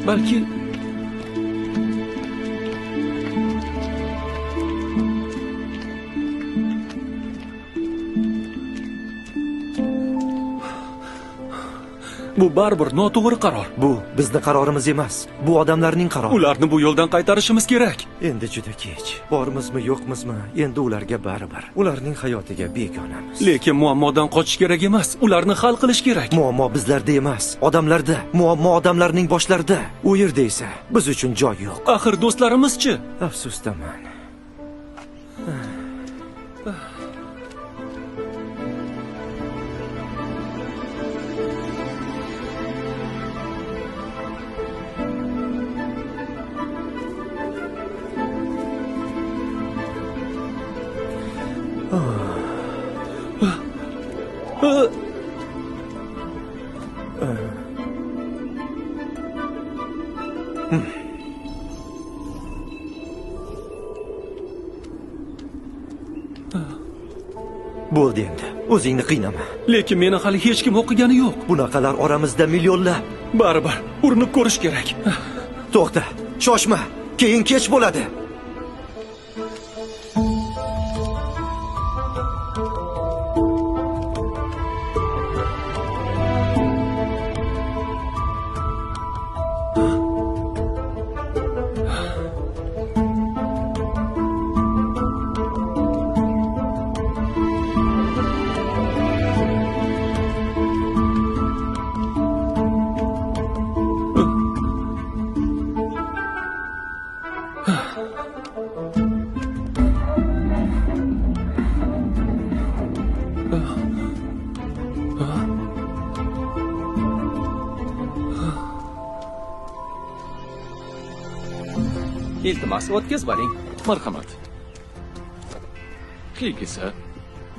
Balki bu baribir noto'g'ri qaror. Bu bizni qarorimiz emas. Bu odamlarning qarori. Ularni bu yo'ldan qaytarishimiz kerak. Endi juda kech. Bormizmi, yo'qmizmi? Endi ularga baribir. Ularning hayotiga begonamiz. Lekin muammodan qochish kerak emas, ularni hal qilish kerak. Muammo bizlarda emas, odamlarda. Muammo odamlarning boshlarida. U yerda esa biz uchun joy yo'q. Axir do'stlarimiz-chi? Afsusdaman. Bo'ldi endi. O'zingni qiynama. Lekin meni hali hech kim o'qigani yo'q. Bunaqalar oramizda millionlab. Baribir urinib ko'rish kerak. To'xta, shoshma. Keyin kech bo'ladi. Iltimos, o'tkiz boring. Marhamat. Qiygisa.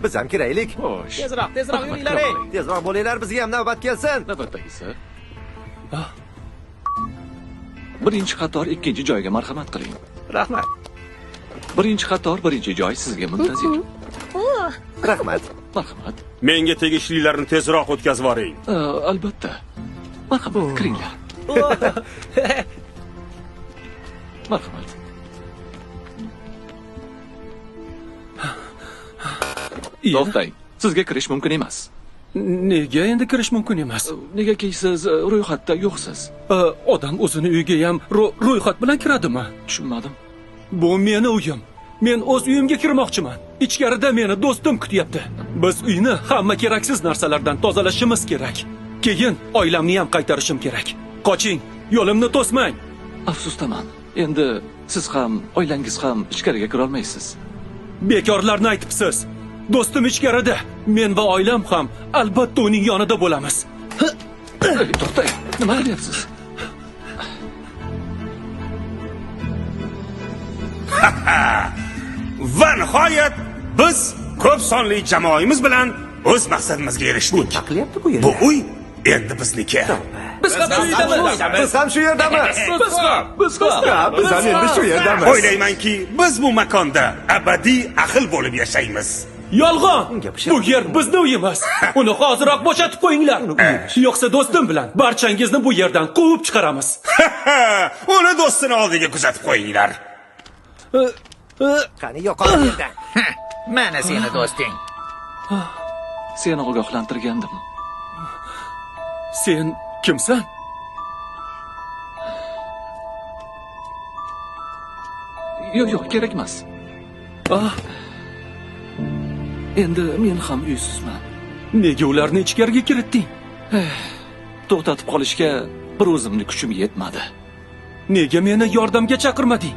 Biz ham kiraylik. Xo'sh. Tezroq yuringlar. Tezroq bo'linglar, bizga ham navbat kelsin. Navbatdagisi. Birinchi qator ikkinchi joyga marhamat qiling. Rahmat. Birinchi qator birinchi joy sizga muntazir. Rahmat. Marhamat. Menga tegishlilarni tezroq o'tkazib yuboring. Albatta. Marhamat, kiringlar. Marhamat. To'xtang. Sizga kirish mumkin emas. Nega endi kirish mumkin emas? Negaki siz ro'yxatda yo'qsiz. Odam o'zini uyiga ham ro'yxat bilan kiradimi? Tushunmadim. Bu meni uyim. Men o'z uyimga kirmoqchiman. Ichkarida meni do'stim kutyapti. Biz uyni hamma keraksiz narsalardan tozalashimiz kerak. Keyin oilamni ham qaytarishim kerak. Qoching, yo'limni to'smang. Afsusdaman. Endi siz ham, oilangiz ham ichkariga kira olmaysiz. Bekorlarni aytibsiz. Do'stim ichkarida. Men va oilam ham albatta uning yonida bo'lamiz. To'xtang. Nima qilyapsiz? Va nihoyat biz ko'p sonli jamoamiz bilan o'z maqsadimizga erishdik. Qilyapti bu yerda. Bu uy endi bizniki. Biz ham shu yerdamiz. Biz ham shu yerdamiz. Biz ham. Biz ham endi shu yerdamiz. O'ylaymanki, biz bu makonda abadiy ahil bo'lib yashaymiz. Yolg'on! Bu yer bizning uyimiz. Uni hoziroq bo'shatib qo'yinglar. Yo'qsa do'stim bilan barchangizni bu yerdan quvib chiqaramiz. Uni do'stini oldiga kuzatib qo'yinglar. Qani yo'qol yerdan. Mana seni do'sting. Seni ogohlantirgandim. Sen kimsan? Yo'q, kerak emas. Endi men ham uysizman. Nega ularni ichkariga kiritding? To'xtatib qolishga bir o'zimni kuchim yetmadi. Nega meni yordamga chaqirmading?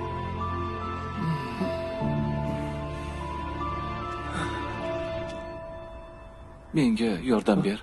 Menga yordam ber.